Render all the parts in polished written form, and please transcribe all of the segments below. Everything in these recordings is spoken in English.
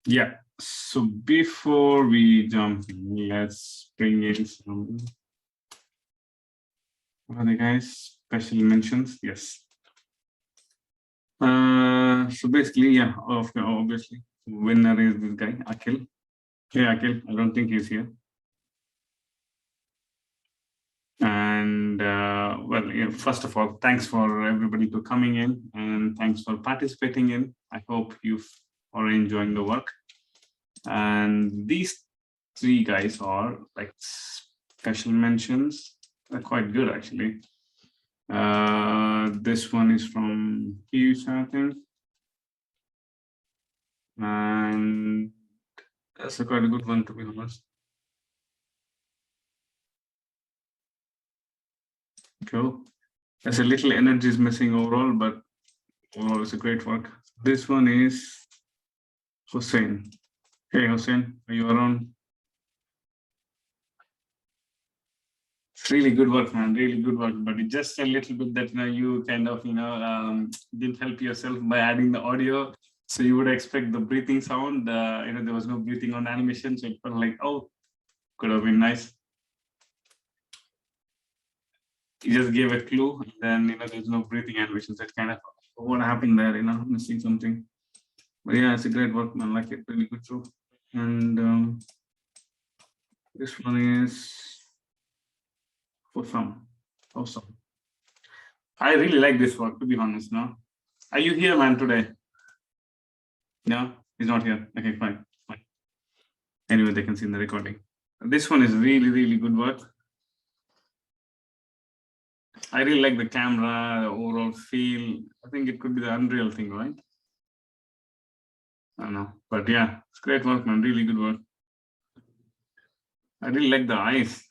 Yeah. So before we jump in, let's bring in some. What are the guys? Special mentions. Yes. So basically, yeah. Obviously, winner is this guy, Akhil. Hey, Akhil. I don't think he's here. And well, yeah, first of all, thanks for everybody to coming in, and thanks for participating in. I hope you are enjoying the work. And these three guys are like special mentions. They're quite good actually. This one is from Piyush, I think, and that's a quite a good one, to be honest. Cool. There's a little energy is missing overall, but overall it's a great work. This one is Hussein. Hey Hussein, are you around? It's really good work, man. Really good work. But it's just a little bit that you kind of didn't help yourself by adding the audio. So you would expect the breathing sound. There was no breathing on animation, so it felt like, oh, could have been nice. You just gave a clue, and then there's no breathing animation. So it's kind of what happened there. Missing something. But yeah, it's a great work, man. Like it, really good job. And this one is for some. Awesome. I really like this work, to be honest. No, are you here, man, today? No, he's not here. Okay, fine. Anyway, they can see in the recording. This one is really, really good work. I really like the camera, the overall feel. I think it could be the Unreal thing, right? I don't know. But yeah, it's great work, man. Really good work. I really like the eyes.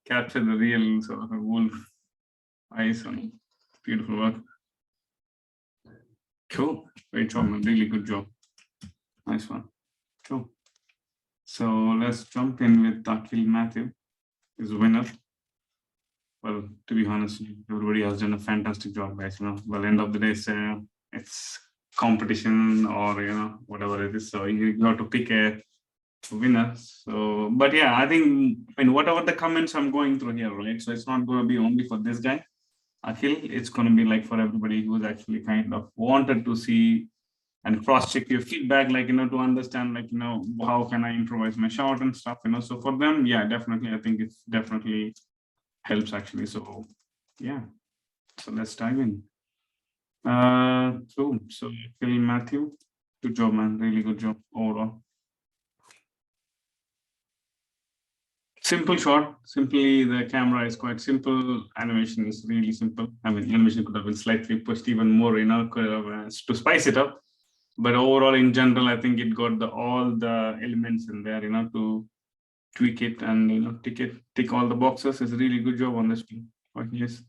Capture the real sort of a wolf eyes on it. Beautiful work. Cool. Great job, man. Really good job. Nice one. Cool. So let's jump in with Akhil Mathew, is the winner. Well, to be honest, everybody has done a fantastic job, guys. Well, end of the day, it's competition or whatever it is. So you got to pick a winner. So, but yeah, I think whatever the comments I'm going through here, right? So it's not going to be only for this guy, Akhil. It's going to be like for everybody who's actually kind of wanted to see and cross-check your feedback, to understand, how can I improvise my shot and stuff, So for them, yeah, definitely, I think it's definitely helps actually. So yeah, so let's dive in. Cool. So Akhil Mathew, good job, man. Really good job overall. Simple shot. Simply, the camera is quite simple. Animation is really simple. I mean, animation could have been slightly pushed even more, could have, to spice it up. But overall, in general, I think it got all the elements in there, to tweak it and tick all the boxes. It's a really good job on this one. Quite nice.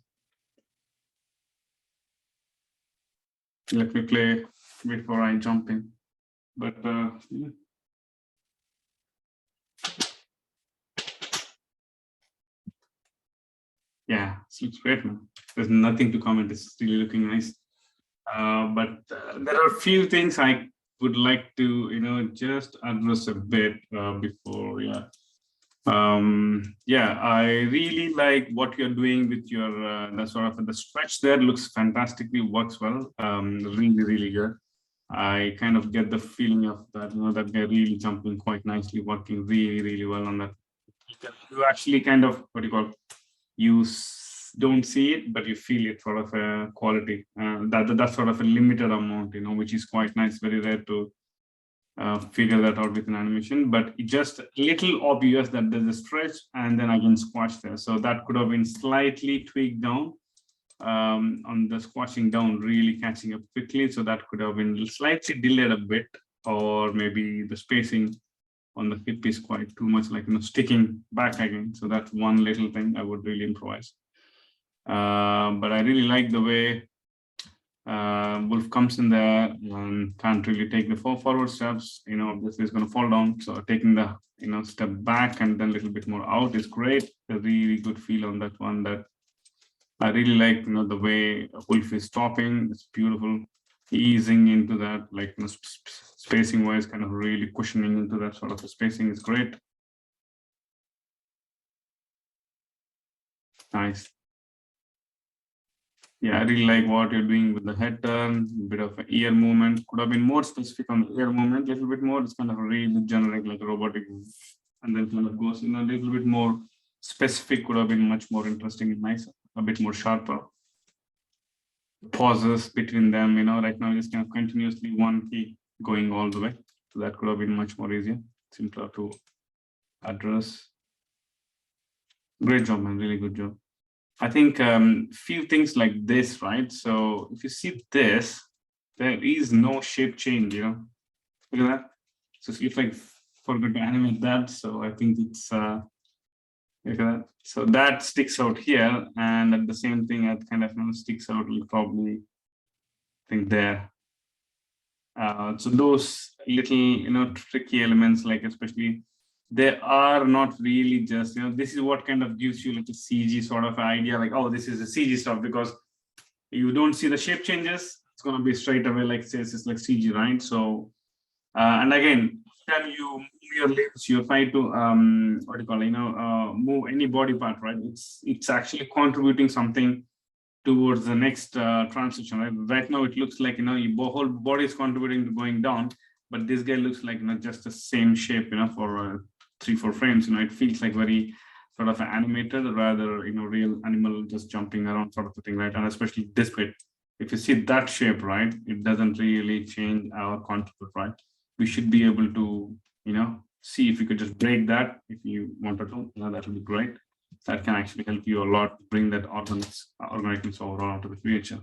Let me play before I jump in. But yeah. Yeah, it looks great, man. There's nothing to comment. It's really looking nice. But there are a few things I would like to, just address a bit before, yeah. Yeah, I really like what you're doing with your the sort of the stretch there. Looks fantastically, works well. Really, really good. I kind of get the feeling of that, that they're really jumping quite nicely, working really, really well on that. You actually kind of, what do you call, you don't see it, but you feel it sort of a quality. That's sort of a limited amount, which is quite nice, very rare to figure that out with an animation, but it just a little obvious that there's a stretch and then again squash there. So that could have been slightly tweaked down on the squashing down, really catching up quickly. So that could have been slightly delayed a bit, or maybe the spacing on the hip is quite too much, like sticking back again. So that's one little thing I would really improvise. But I really like the way Wolf comes in there and can't really take the forward steps. Obviously it's going to fall down. So taking the step back and then a little bit more out is great. A really good feel on that one. That I really like. The way Wolf is stopping. It's beautiful. easing into that, like spacing wise, kind of really cushioning into that sort of a spacing is great. Nice. Yeah, I really like what you're doing with the head turn, a bit of ear movement. Could have been more specific on the ear movement, a little bit more. It's kind of really generic, like a robotic, and then kind of goes in a little bit more specific. Could have been much more interesting and nicer, a bit more sharper. Pauses between them, right now it's kind of continuously one key going all the way. So that could have been much more easier, simpler to address. Great job, man. Really good job. I think few things like this, right? So if you see this, there is no shape change, Look at that. So if I forgot to animate that, so I think it's look at that. So that sticks out here, and at the same thing, it kind of sticks out probably, I think there. So those little, tricky elements, like especially, they are not really just, this is what kind of gives you like a CG sort of idea, like, oh, this is a CG stuff, because you don't see the shape changes. It's going to be straight away like says it's like CG, right? So, and again, can you move your limbs? You try to what do you call it? Move any body part, right? It's actually contributing something towards the next transition. Right now, it looks like your whole body is contributing to going down, but this guy looks like just the same shape, for 3-4 frames. It feels like very sort of animated rather real animal just jumping around sort of a thing, right? And especially this bit, if you see that shape, right, it doesn't really change our contribute, right? We should be able to see if you could just break that if you wanted to. That would be great. That can actually help you a lot to bring that organisms overall to the creature.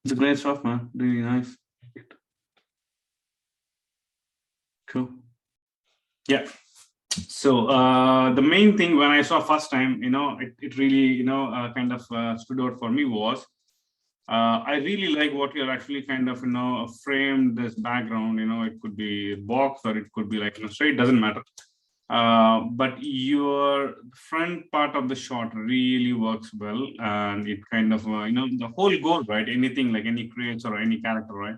It's a great stuff, man. Really nice. Cool. Yeah. So the main thing when I saw first time, it really, kind of stood out for me was I really like what you're actually kind of, framed this background. It could be a box or it could be like straight. Doesn't matter. But your front part of the shot really works well, and it kind of the whole goal, right? Anything like any creature or any character, right?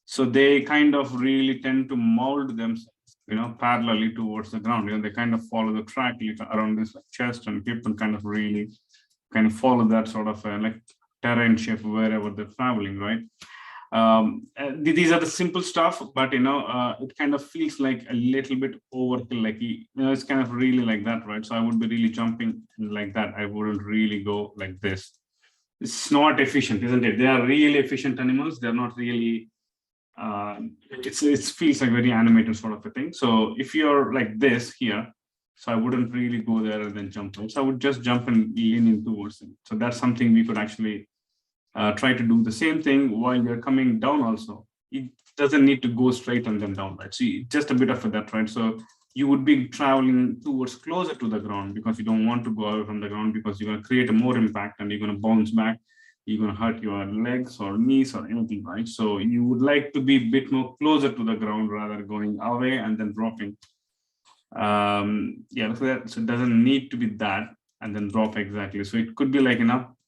So they kind of really tend to mold themselves parallelly towards the ground. They kind of follow the track around this chest and hip and kind of really kind of follow that sort of like terrain shape wherever they're traveling, right? These are the simple stuff, but it kind of feels like a little bit overkill, like it's kind of really like that, right? So I would be really jumping like that. I wouldn't really go like this. It's not efficient, isn't it? They are really efficient animals. They're not really it feels like very animated sort of a thing. So if you're like this here, so I wouldn't really go there and then jump out. So I would just jump and lean in towards it. So that's something we could actually try to do the same thing while you're coming down also. It doesn't need to go straight and then down, right? So just a bit of that, right? So you would be traveling towards closer to the ground because you don't want to go away from the ground, because you're going to create a more impact and you're going to bounce back. You're going to hurt your legs or knees or anything, right? So you would like to be a bit more closer to the ground rather going away and then dropping. Yeah, so it doesn't need to be that and then drop exactly. So it could be like,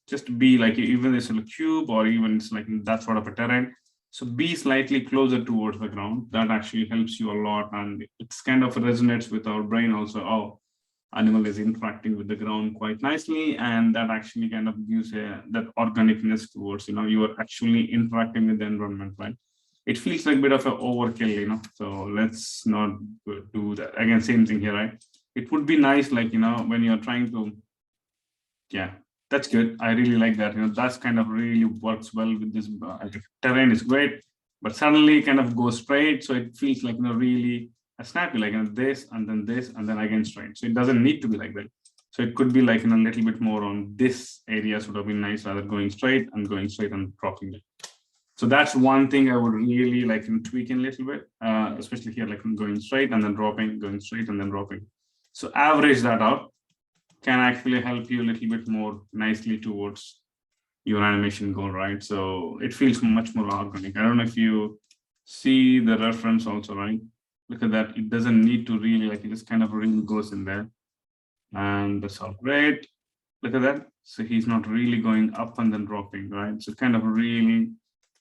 just be like, even it's a cube or even it's like that sort of a terrain. So be slightly closer towards the ground. That actually helps you a lot. And it's kind of resonates with our brain also. Oh, animal is interacting with the ground quite nicely. And that actually kind of gives that organicness towards, you are actually interacting with the environment, right? It feels like a bit of an overkill, so let's not do that. Again, same thing here, right? It would be nice, like, when you're trying to, yeah, that's good. I really like that. That's kind of really works well with this terrain is great, but suddenly kind of goes straight. So it feels like, really a snappy, like this and then again straight. So it doesn't need to be like that. So it could be like a little bit more on this area would have been nice rather going straight and dropping it. So that's one thing I would really like tweak in a little bit, especially here, like going straight and then dropping, going straight and then dropping. So average that out can actually help you a little bit more nicely towards your animation goal, right? So it feels much more organic. I don't know if you see the reference also, right? Look at that. It doesn't need to really, like, it just kind of really goes in there. And that's all great. Look at that. So he's not really going up and then dropping, right? So kind of really,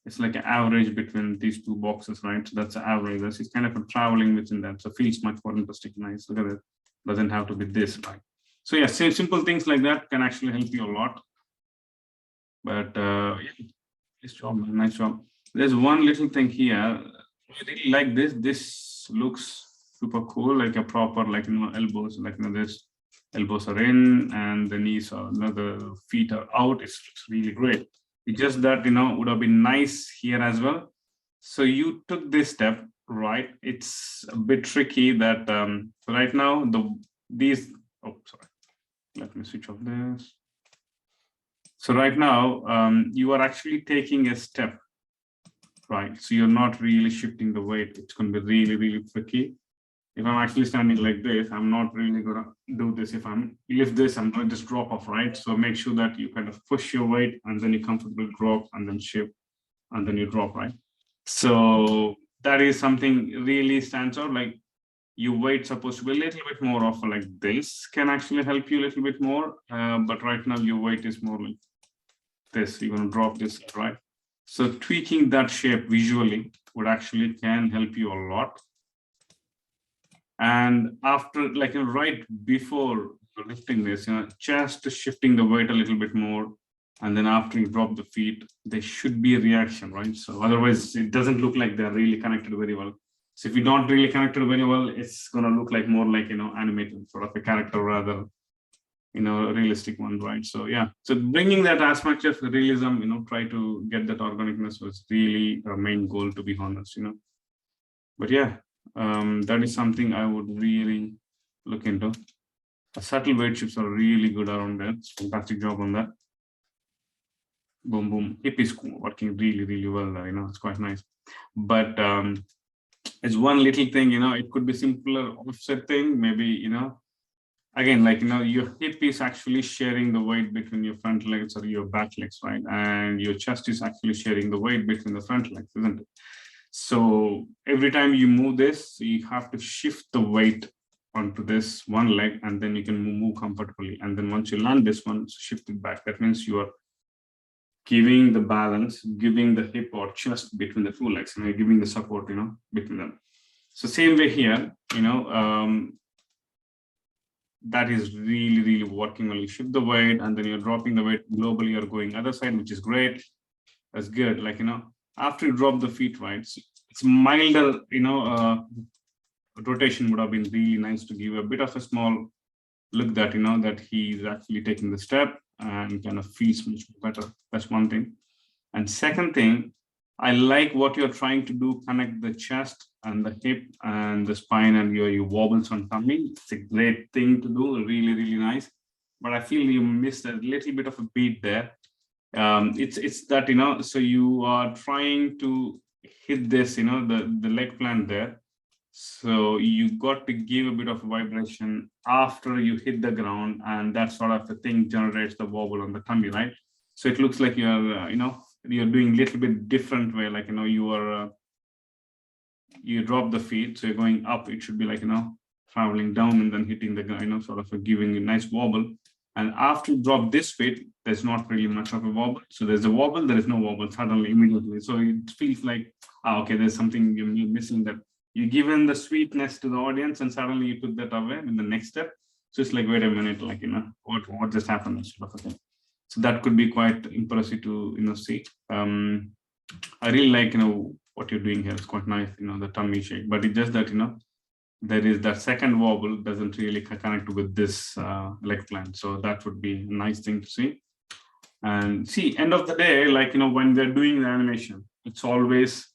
it's like an average between these two boxes, right? So that's the average. He's kind of traveling within that. So feels much more interesting. Nice. Look at it. Doesn't have to be this, right? So yeah, simple things like that can actually help you a lot. But yeah, nice job, man. Nice job. There's one little thing here. I really like this. This looks super cool, like a proper, like, elbows, like, this elbows are in and the knees are, the feet are out. It looks really great. It's just that, would have been nice here as well. So you took this step, right? It's a bit tricky that right now, oh, sorry. Let me switch off this. So right now, you are actually taking a step, right? So you're not really shifting the weight. It's going to be really, really tricky. If I'm actually standing like this, I'm not really going to do this. If I'm lift this, I'm going to just drop off, right? So make sure that you kind of push your weight and then you comfortably drop and then shift and then you drop, right? So that is something really stands out. Like your weight supposed to be a little bit more of like this can actually help you a little bit more. But right now your weight is more like this. You're going to drop this, right? So tweaking that shape visually would actually can help you a lot. And after, like, right before lifting this, just shifting the weight a little bit more, and then after you drop the feet, there should be a reaction, right? So otherwise, it doesn't look like they're really connected very well. So if you're not really connected very well, it's gonna look like more like, animated sort of a character rather, a realistic one, right? So yeah, so bringing that as much of realism, try to get that organicness was really our main goal, to be honest, But yeah. That is something I would really look into. The subtle weight shifts are really good around that. Fantastic job on that. Boom, boom. Hip is working really, really well there, it's quite nice. But it's one little thing, it could be simpler offset thing, maybe, again, like, your hip is actually sharing the weight between your front legs or your back legs, right? And your chest is actually sharing the weight between the front legs, isn't it? So every time you move this, you have to shift the weight onto this one leg, and then you can move comfortably. And then once you land this one, shift it back. That means you are giving the balance, giving the hip or chest between the two legs, and you're giving the support, between them. So same way here, that is really, really working when you shift the weight, and then you're dropping the weight globally, you're going other side, which is great. That's good. Like, after you drop the feet, right, it's milder, rotation would have been really nice to give a bit of a small look that, that he's actually taking the step and kind of feels much better. That's one thing. And second thing, I like what you're trying to do, connect the chest and the hip and the spine and your wobbles on tummy. It's a great thing to do, really, really nice. But I feel you missed a little bit of a beat there. It's that, so you are trying to hit this, the leg plant there. So you got to give a bit of vibration after you hit the ground, and that sort of the thing generates the wobble on the tummy, right? So it looks like you're, you're doing a little bit different way, like, you drop the feet, so you're going up. It should be like, traveling down and then hitting the ground, sort of giving a nice wobble. And after you drop this feet, there's not really much of a wobble. So there's a wobble, there is no wobble suddenly, immediately. So it feels like, okay, there's something you're missing, that you've given the sweetness to the audience and suddenly you took that away in the next step. So it's like, wait a minute, like, what just happened? Sort of a thing. So that could be quite impressive to, see. I really like, what you're doing here. It's quite nice, the tummy shake, but it's just that, there is that second wobble doesn't really connect with this leg plant. So that would be a nice thing to see. And see, end of the day, like, when they're doing the animation, it's always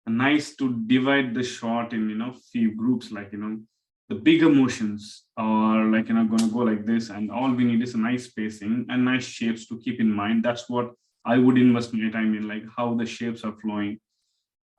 nice to divide the shot in, few groups, like, the bigger motions are like, going to go like this, and all we need is a nice spacing and nice shapes to keep in mind. That's what I would invest my time in, like how the shapes are flowing.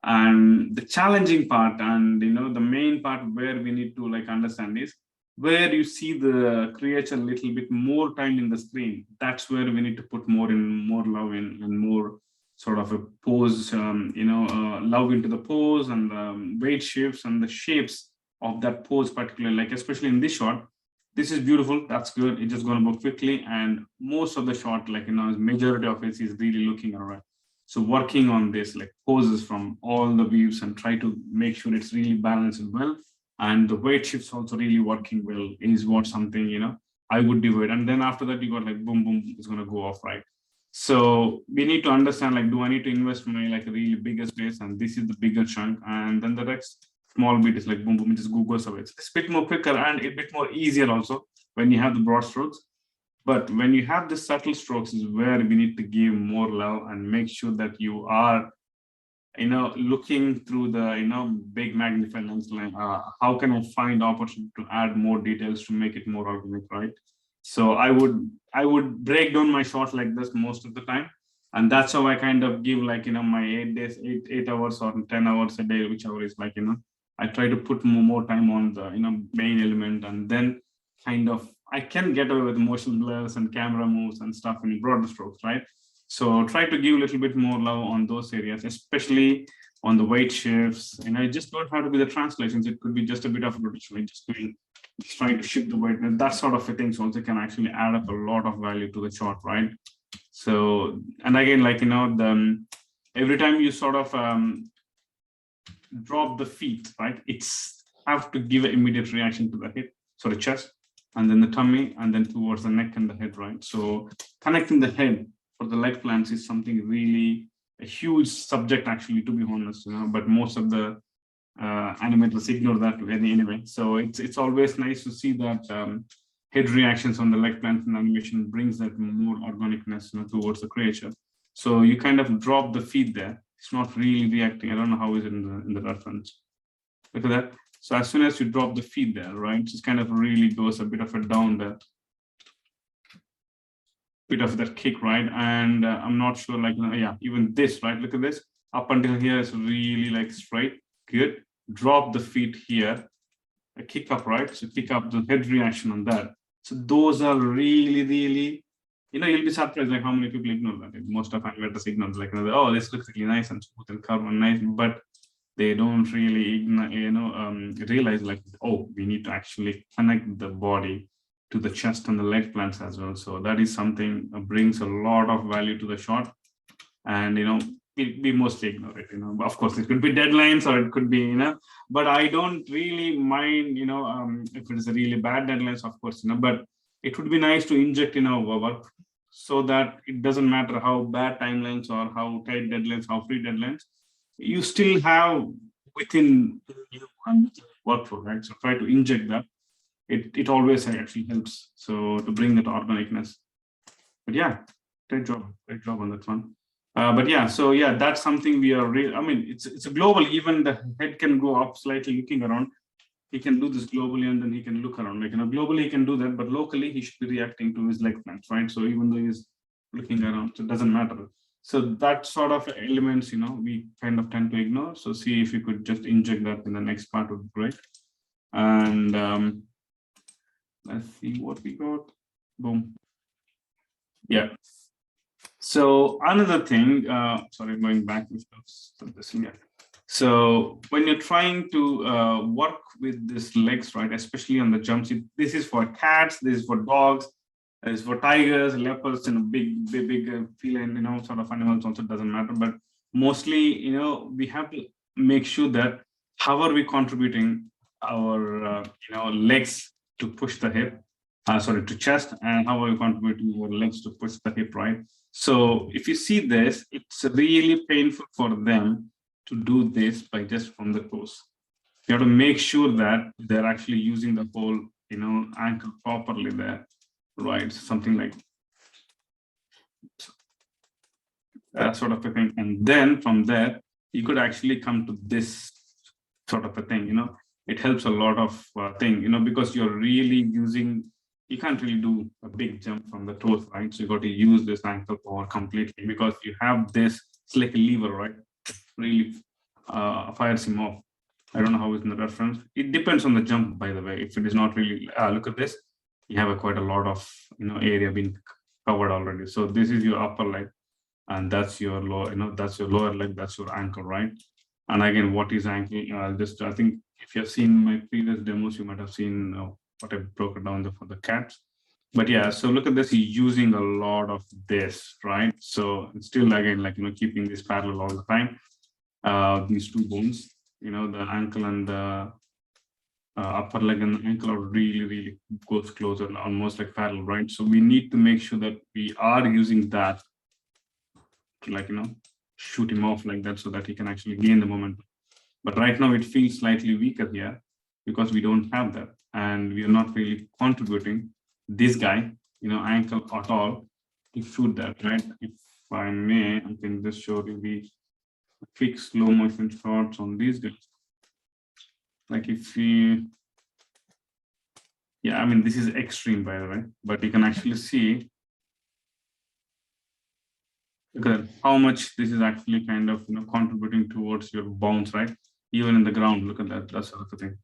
And the challenging part and, the main part where we need to like understand is where you see the creature a little bit more time in the screen. That's where we need to put more love in, and more sort of a pose, love into the pose and weight shifts and the shapes of that pose, particularly, like especially in this shot, this is beautiful. That's good. It's just going to go quickly. And most of the shot, like, majority of it is really looking around. So working on this, like poses from all the views and try to make sure it's really balanced well. And the weight shifts also really working well is what something, I would do it. And then after that, you got like, boom, boom, it's going to go off, right? So we need to understand, like, do I need to invest my like a really bigger space? And this is the bigger chunk. And then the next small bit is like, boom, boom, it just goes away. It's a bit more quicker and a bit more easier also when you have the broad strokes. But when you have the subtle strokes is where we need to give more love and make sure that you are, looking through the, big magnifying lens, like, how can I find opportunity to add more details to make it more organic, right? So I would break down my shot like this most of the time. And that's how I kind of give like, my 8 days, 8 hours or 10 hours a day, whichever is like, I try to put more time on the, main element, and then kind of, I can get away with motion blurs and camera moves and stuff in broader strokes, right? So try to give a little bit more love on those areas, especially on the weight shifts. And I just don't have to be the translations. It could be just a bit of rotation, just trying to shift the weight. And that sort of things also can actually add up a lot of value to the shot, right? So, and again, like, every time you sort of drop the feet, right? It's have to give an immediate reaction to the hip, chest, and then the tummy, and then towards the neck and the head, right? So connecting the head for the leg plants is something really a huge subject, actually, to be honest, but most of the animators ignore that anyway. So it's always nice to see that head reactions on the leg plants and animation brings that more organicness towards the creature. So you kind of drop the feet there. It's not really reacting. I don't know how is it in the reference. Look at that. So as soon as you drop the feet there, right, it kind of really goes a bit of a down there. Bit of that kick, right? And I'm not sure, like, yeah, even this, right? Look at this. Up until here is really like straight. Good. Drop the feet here. A kick up, right? So kick up the head reaction on that. So those are really, really, you'll be surprised like how many people ignore that. Most of animators ignore, like, oh, this looks really nice and smooth and curved and nice, but they don't really, realize like, oh, we need to actually connect the body to the chest and the leg plants as well. So that is something that brings a lot of value to the shot. And, we mostly ignore it, Of course, it could be deadlines or it could be, but I don't really mind, if it is a really bad deadlines, of course, but it would be nice to inject in our work so that it doesn't matter how bad timelines or how tight deadlines, how free deadlines, you still have within workflow, right? So try to inject that. It always actually helps. So to bring that organicness. But yeah, great job on that one. But yeah, so yeah, that's something we are really, I mean, it's a global, even the head can go up slightly looking around. He can do this globally and then he can look around. Like, globally he can do that, but locally he should be reacting to his leg plants, right? So even though he's looking around, so it doesn't matter. So that sort of elements, we kind of tend to ignore. So see if you could just inject that in the next part would be great. And let's see what we got. Boom. Yeah. So another thing, sorry, going back. So when you're trying to work with these legs, right, especially on the jumps, this is for cats, this is for dogs, this is for tigers, leopards, and big feline, sort of animals also doesn't matter. But mostly, we have to make sure that how are we contributing our, legs to push the hip, to chest, and how are we contributing our legs to push the hip, right? So if you see this, it's really painful for them to do this by just from the toes. You have to make sure that they're actually using the whole, ankle properly there, right? Something like that sort of a thing. And then from there, you could actually come to this sort of a thing, it helps a lot of thing, because you're really using, you can't really do a big jump from the toes, right? So you got to use this ankle power completely because you have this, it's like a lever, right? Really fires him off. I don't know how it's in the reference. It depends on the jump, by the way. If it is not really, look at this, you have quite a lot of area being covered already. So this is your upper leg, and that's your lower, that's your lower leg, that's your ankle, right? And again, what is ankle? I think if you have seen my previous demos, you might have seen what I broke it down for the cats. But yeah, so look at this, using a lot of this, right? So it's still again, like, keeping this parallel all the time. These two bones, the ankle and the upper leg and the ankle are really goes closer, almost like parallel, right? So we need to make sure that we are using that to, like, shoot him off like that so that he can actually gain the momentum. But right now it feels slightly weaker here because we don't have that, and we are not really contributing this guy, ankle at all to shoot that, right? If I may, I can just show you the quick slow motion shots on these guys. Like if we, yeah, I mean, this is extreme by the way, but you can actually see, look at how much this is actually kind of, contributing towards your bounce, right? Even in the ground, look at that, that's sort of the thing.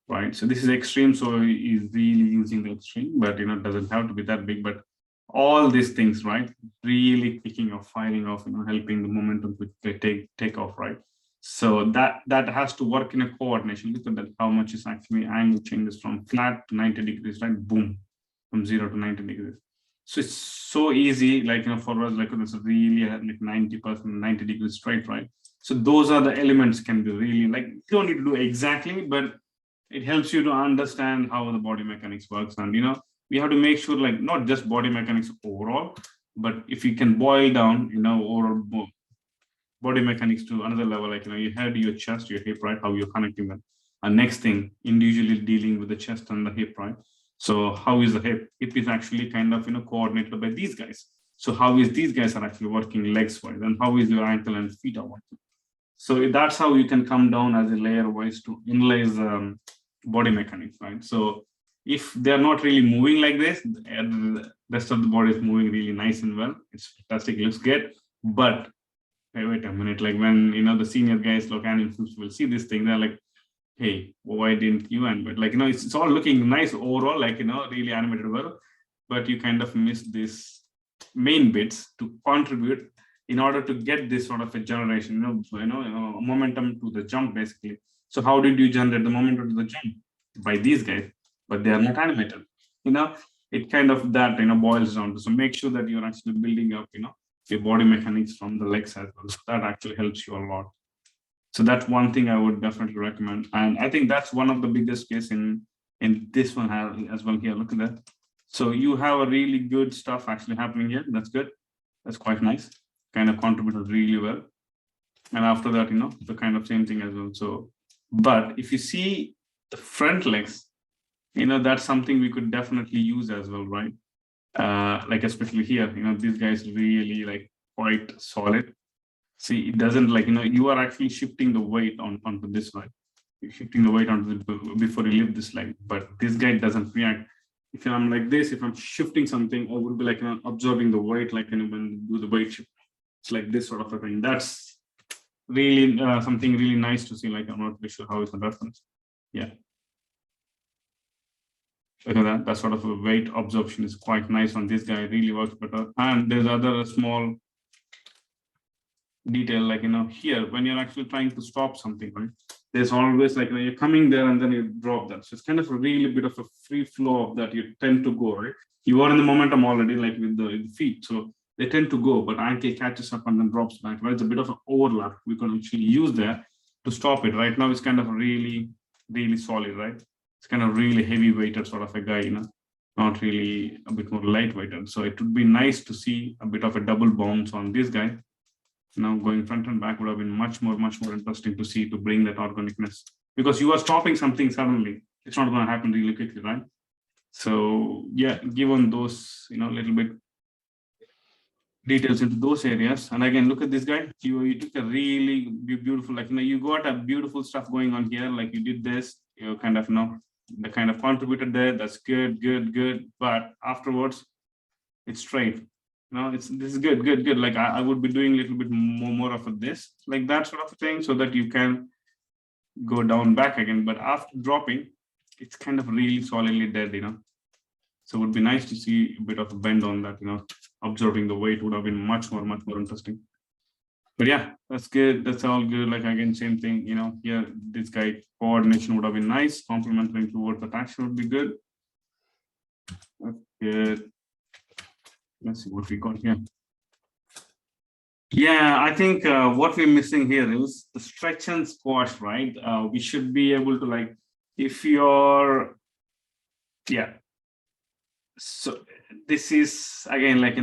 Right, so this is extreme, so he's really using the extreme, but it doesn't have to be that big. But all these things, right, really kicking off, firing off, helping the momentum to take off, right? So that has to work in a coordination. Look at that, how much is actually angle changes from flat to 90 degrees, right? Boom, from 0 to 90 degrees. So it's so easy, like for us, like it's really like 90%, 90 degrees straight, right? So those are the elements can be really, like, you don't need to do exactly, but it helps you to understand how the body mechanics works. And we have to make sure, like, not just body mechanics overall, but if you can boil down overall body mechanics to another level, like your head, your chest, your hip, right, how you're connecting them. And next thing, individually dealing with the chest and the hip, right? So how is the hip is actually kind of coordinated by these guys. So how is these guys are actually working legs wise, and how is your ankle and feet are working. So that's how you can come down as a layer wise to analyze body mechanics, right? So if they're not really moving like this, the rest of the body is moving really nice and well. It's fantastic, looks good. But hey, wait a minute, like when the senior guys, like animators, will see this thing, they're like, hey, why didn't you animate? Like it's all looking nice overall, like really animated well, but you kind of miss this main bits to contribute in order to get this sort of a generation, momentum to the jump, basically. So how did you generate the momentum to the jump? By these guys, but they are not animated. It kind of that boils down to. So make sure that you're actually building up, your body mechanics from the legs as well. So that actually helps you a lot. So that's one thing I would definitely recommend, and I think that's one of the biggest case in this one as well. Here, look at that. So you have a really good stuff actually happening here. That's good. That's quite nice. Kind of contributed really well. And after that, the kind of same thing as well. So, but if you see the front legs, that's something we could definitely use as well, right? Like especially here, these guys really like quite solid. See, it doesn't like, you are actually shifting the weight onto this leg. You're shifting the weight onto before you lift this leg, but this guy doesn't react. If I'm like this, if I'm shifting something, I would be like absorbing the weight, like when you do the weight shift. It's like this sort of a thing. That's really something really nice to see. Like I'm not really sure how it's a reference. Yeah. That sort of a weight absorption is quite nice on this guy. It really works better. And there's other small detail, like here when you're actually trying to stop something, right? There's always like you're coming there and then you drop that. So it's kind of a really bit of a free flow of that you tend to go, right? You are in the momentum already, like with the feet, so they tend to go, but ankle catches up and then drops back, right? It's a bit of an overlap we can actually use there to stop it. Right now it's kind of really solid, right? It's kind of really heavy weighted sort of a guy, not really a bit more lightweighted. So it would be nice to see a bit of a double bounce on this guy. Now going front and back would have been much more interesting to see, to bring that organicness, because you are stopping something suddenly. It's not going to happen really quickly, right? So yeah, given those little bit details into those areas, and again look at this guy. You took a really beautiful, like you got a beautiful stuff going on here. Like you did this, you kind of the kind of contributed there. That's good. But afterwards, it's straight. This is good. Like I would be doing a little bit more of this, like that sort of thing, so that you can go down back again. But after dropping, it's kind of really solidly dead, So it would be nice to see a bit of a bend on that, absorbing the weight would have been much more interesting. But yeah, that's good. That's all good. Like again, same thing, here, this guy coordination would have been nice. Complementing towards that action would be good. That's good. Let's see what we got here. Yeah, I think what we're missing here is the stretch and squash, right? We should be able to, like, if you're, yeah. So this is again, like,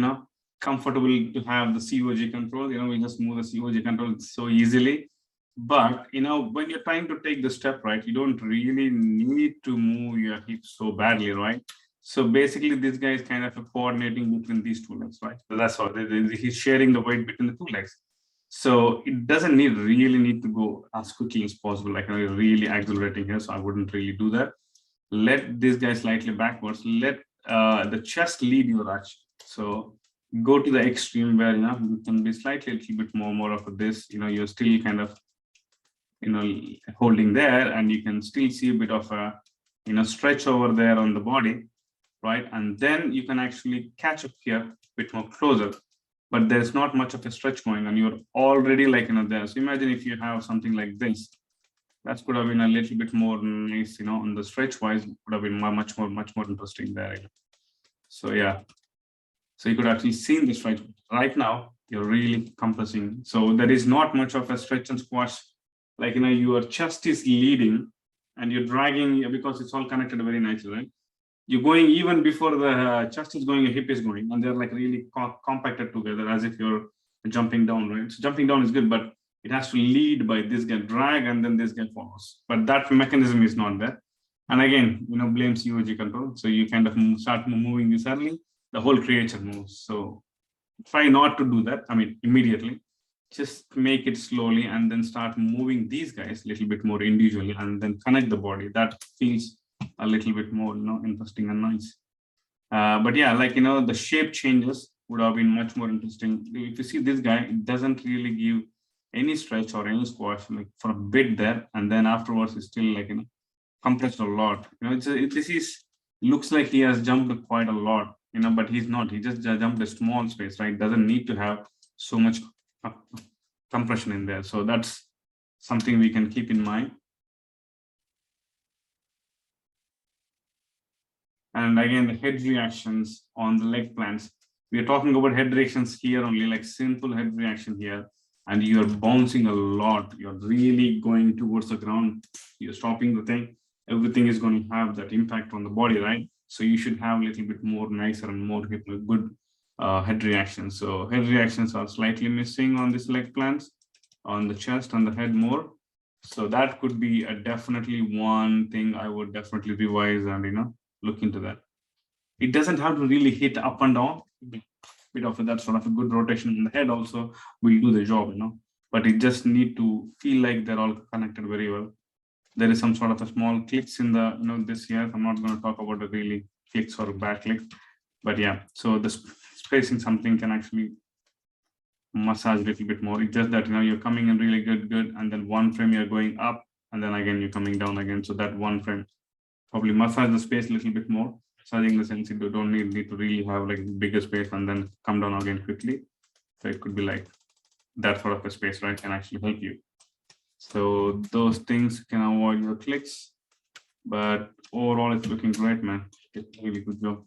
comfortable to have the COG control, we just move the COG control so easily. But, when you're trying to take the step, right, you don't really need to move your hips so badly, right? So basically, this guy is kind of coordinating between these two legs, right? So that's all. He's sharing the weight between the two legs. So it doesn't really need to go as quickly as possible, like really accelerating here. So I wouldn't really do that. Let this guy slightly backwards. Let the chest lead your action. So go to the extreme where you can be slightly a little bit more of this. You're still kind of holding there, and you can still see a bit of a stretch over there on the body, right? And then you can actually catch up here a bit more closer, but there's not much of a stretch going on. You're already like there. So imagine if you have something like this, that could have been a little bit more nice, on the stretch wise, would have been much more interesting there. So yeah, so you could actually see the stretch. Right now you're really compressing, so there is not much of a stretch and squash. Like your chest is leading and you're dragging, because it's all connected very nicely, right? You're going even before the chest is going, your hip is going, and they're like really compacted together as if you're jumping down, right? So jumping down is good, but it has to lead by this guy, drag, and then this guy follows. But that mechanism is not there. And again, blame COG control. So you kind of start moving this early, the whole creature moves. So try not to do that. I mean, immediately. Just make it slowly and then start moving these guys a little bit more individually and then connect the body. That feels a little bit more, interesting and nice. But yeah, like, the shape changes would have been much more interesting. If you see this guy, it doesn't really give any stretch or any squash, like for a bit there. And then afterwards, it's still like, compressed a lot. This is, looks like he has jumped quite a lot, but he's not. He just jumped a small space, right? Doesn't need to have so much compression in there. So that's something we can keep in mind. And again, the head reactions on the leg plants. We are talking about head reactions here only, like simple head reaction here. And you're bouncing a lot. You're really going towards the ground. You're stopping the thing. Everything is going to have that impact on the body, right? So you should have a little bit more nicer and more good head reactions. So head reactions are slightly missing on this leg plants, on the chest and the head more. So that could be definitely one thing I would definitely revise and look into that. It doesn't have to really hit up and down. Bit of that sort of a good rotation in the head also will do the job, but it just need to feel like they're all connected very well. There is some sort of a small clicks in the, this here. I'm not going to talk about the really clicks or bad clicks, but yeah, so the spacing something can actually massage a little bit more. It's just that, you're coming in really good, and then one frame you're going up, and then again, you're coming down again. So that one frame probably massage the space a little bit more. Massaging the sense you don't need to really have like bigger space and then come down again quickly. So it could be like that sort of a space, right? Can actually help you. So those things can avoid your clicks, but overall it's looking great, man. It's a really good job.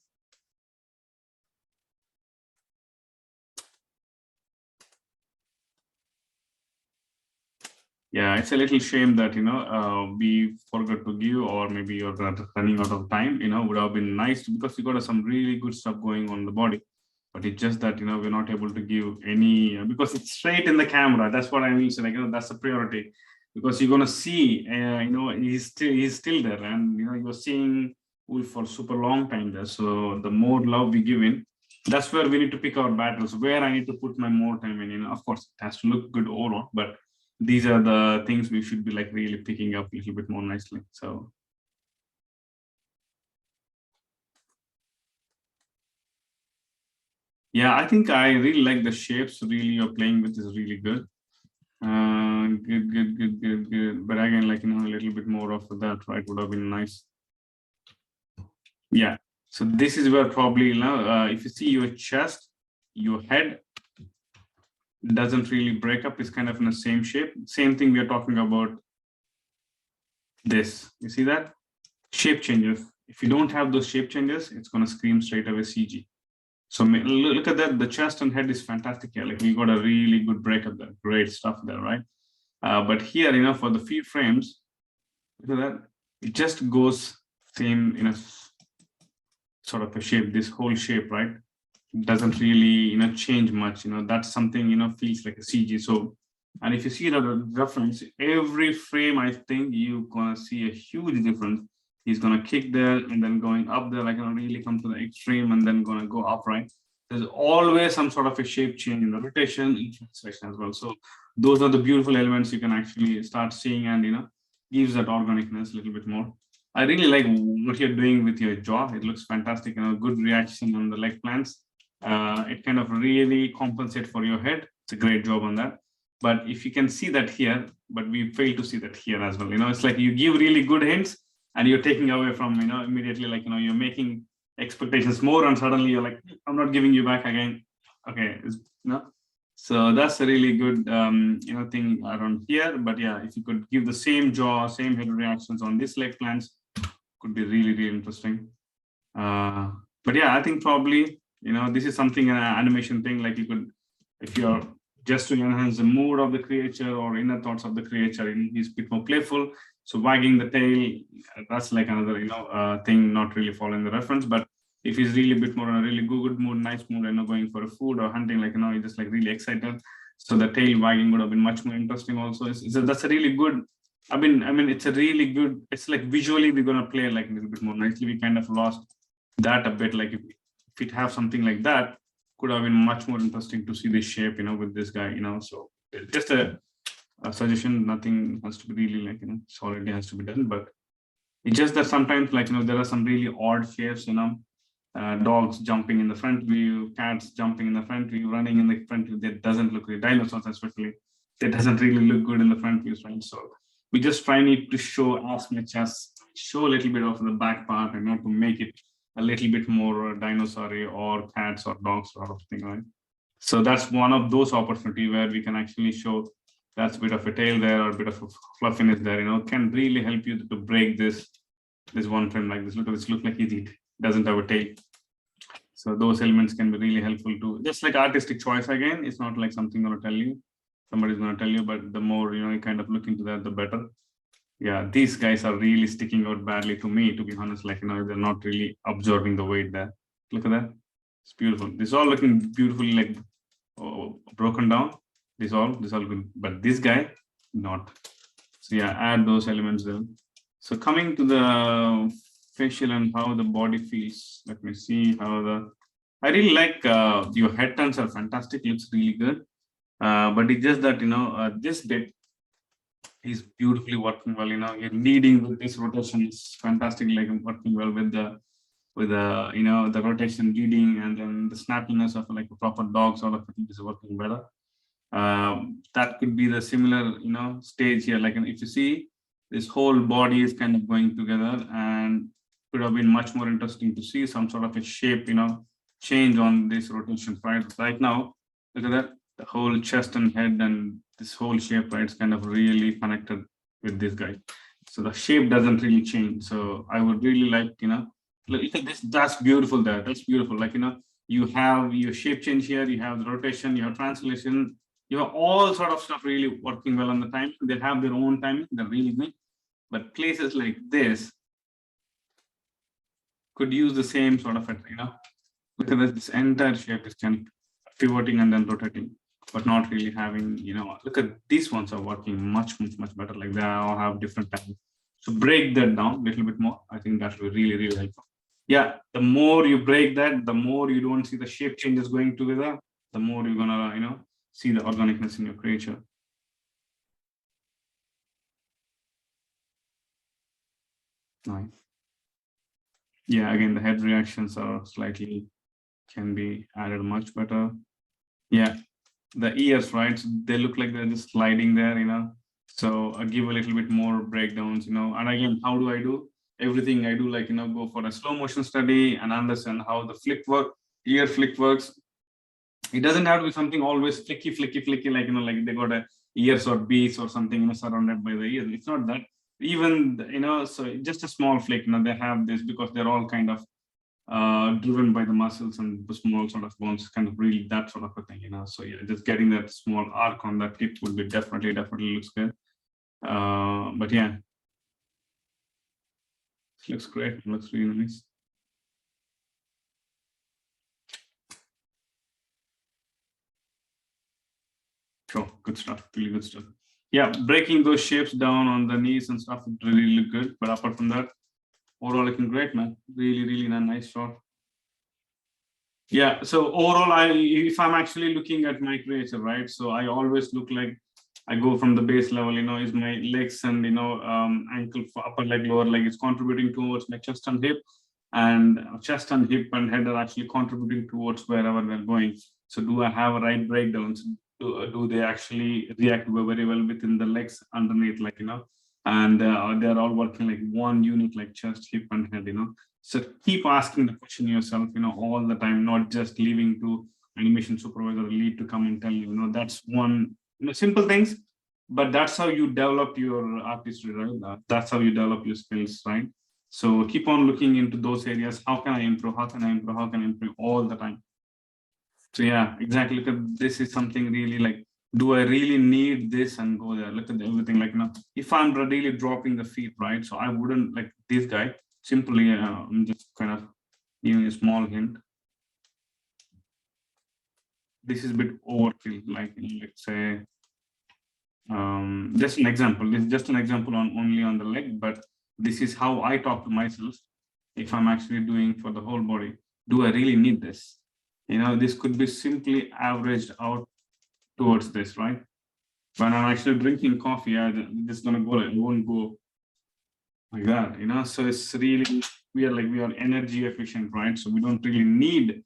Yeah, it's a little shame that we forgot to give, or maybe you're running out of time. Would have been nice because you got some really good stuff going on the body, but it's just that we're not able to give any because it's straight in the camera. That's what I mean. So like that's the priority, because you're gonna see he's still there, and you're seeing Wolf for super long time there. So the more love we give in, that's where we need to pick our battles. Where I need to put my more time in. Of course, it has to look good overall, but these are the things we should be like really picking up a little bit more nicely. So yeah, I think I really like the shapes really you're playing with is really good. Good. But again, like, a little bit more of that, right, would have been nice. Yeah. So this is where probably, if you see your chest, your head, doesn't really break up. It's kind of in the same shape. Same thing we are talking about this. You see that? Shape changes. If you don't have those shape changes, it's going to scream straight away CG. So look at that. The chest and head is fantastic here. Like we got a really good breakup there. Great stuff there, right? But here, you know, for the few frames, look at that. It just goes same in a sort of a shape. This whole shape, right? It doesn't really, you know, change much. You know, that's something, you know, feels like a CG. So, and if you see the reference, every frame, I think you're gonna see a huge difference. He's gonna kick there and then going up there, like gonna really come to the extreme and then gonna go up, right? There's always some sort of a shape change in the rotation and translation as well. So those are the beautiful elements you can actually start seeing, and you know, gives that organicness a little bit more. I really like what you're doing with your jaw. It looks fantastic, you know, good reaction on the leg plants. It kind of really compensates for your head. It's a great job on that. But if you can see that here, but we fail to see that here as well. You know, it's like you give really good hints and you're taking away from, you know, immediately, like, you know, you're making expectations more and suddenly you're like, I'm not giving you back again. Okay, you know, so that's a really good, you know, thing around here. But yeah, if you could give the same jaw, same head reactions on this leg plants, could be really, really interesting. But yeah, I think probably, you know, this is something, an animation thing, like you could, if you're just to enhance the mood of the creature or inner thoughts of the creature, he's a bit more playful. So wagging the tail, that's like another, you know, thing, not really following the reference. But if he's really a bit more in a really good mood, nice mood, you know, going for a food or hunting, like, you know, he's just like really excited. So the tail wagging would have been much more interesting also. That's a really good, I mean, it's a really good, it's like visually we're going to play like a little bit more nicely. We kind of lost that a bit. Like if it have something like that, could have been much more interesting to see this shape, you know, with this guy, you know. So just a suggestion, nothing has to be really like, you know, solidly has to be done, but it's just that sometimes, like, you know, there are some really odd shapes, you know, dogs jumping in the front view, cats jumping in the front view, running in the front view. That doesn't look really, dinosaurs especially, that doesn't really look good in the front views, right? So we just need to show as much as show a little bit of the back part, and not to make it a little bit more dinosaur or cats or dogs sort of thing, right? So that's one of those opportunities where we can actually show that's a bit of a tail there or a bit of a fluffiness there, you know, can really help you to break this one frame like this. Look at this, look like he doesn't have a tail. So those elements can be really helpful to, just like artistic choice again. It's not like something going to tell you, somebody's going to tell you, but the more, you know, you kind of look into that, the better. Yeah, these guys are really sticking out badly to me, to be honest. Like, you know, they're not really absorbing the weight there. Look at that. It's beautiful. This is all looking beautifully, like broken down. This all good, but this guy not. So yeah, add those elements there. So coming to the facial and how the body feels. Let me see how I really like your head turns are fantastic. Looks really good. But it's just that, you know, this bit is beautifully working well. You know, you're leading with this rotation is fantastic. Like working well with the you know, the rotation leading, and then the snappiness of like a proper dog sort of thing is working better. That could be the similar, you know, stage here. Like if you see this whole body is kind of going together, and could have been much more interesting to see some sort of a shape, you know, change on this rotation. Right now, look at that, the whole chest and head and this whole shape, right? It's kind of really connected with this guy. So the shape doesn't really change. So I would really like, you know, look at this. That's beautiful there. That's beautiful. Like, you know, you have your shape change here, you have the rotation, you have translation, you have all sort of stuff really working well on the time. They have their own timing, they're really good. But places like this could use the same sort of, you know, look at this entire shape is kind of pivoting and then rotating, but not really having, you know, look at these ones are working much better. Like they all have different timing. So break that down a little bit more. I think that will be really helpful. Yeah, the more you break that, the more you don't see the shape changes going together, the more you're gonna, you know, see the organicness in your creature. Nice. Yeah, again, the head reactions are slightly, can be added much better. Yeah, the ears, right? So they look like they're just sliding there, you know. So I give a little bit more breakdowns, you know. And again, how do I do everything? I do, like, you know, go for a slow motion study and understand how the flick work, ear flick works. It doesn't have to be something always flicky, like, like they got a ears or beaks or something, surrounded by the ears. It's not that. Even, so just a small flick, they have this because they're all kind of driven by the muscles and the small sort of bones, kind of really that sort of a thing, So yeah, just getting that small arc on that tip would be definitely looks good. But yeah, it looks great. It looks really nice. Sure, good stuff. Really good stuff. Yeah, breaking those shapes down on the knees and stuff would really look good. But apart from that, overall looking great, man. Really nice shot. Yeah, so overall, if I'm actually looking at my creature, right? So I always look like I go from the base level, is my legs and, ankle, upper leg, lower leg is contributing towards my chest and hip, and chest and hip and head are actually contributing towards wherever we're going. So do I have a right breakdowns? Do they actually react very well within the legs underneath, like, and they're all working like one unit, like chest, hip, and head, So keep asking the question yourself, all the time, not just leaving to animation supervisor or lead to come and tell you, that's one, simple things, but that's how you develop your artistry, right? That's how you develop your skills, right? So keep on looking into those areas. How can I improve? How can I improve? How can I improve all the time? So yeah, exactly. Look at this is something really like, do I really need this and go there? Look at everything, like, if I'm really dropping the feet, right? So I wouldn't like this guy. Simply, I'm just kind of giving a small hint. This is a bit overkill, like, let's say, just an example. This is just an example on only on the leg, but this is how I talk to myself. If I'm actually doing for the whole body, do I really need this? This could be simply averaged out towards this, right? When I'm actually drinking coffee, I'm just gonna go, it won't go like that, So it's really, we are energy efficient, right? So we don't really need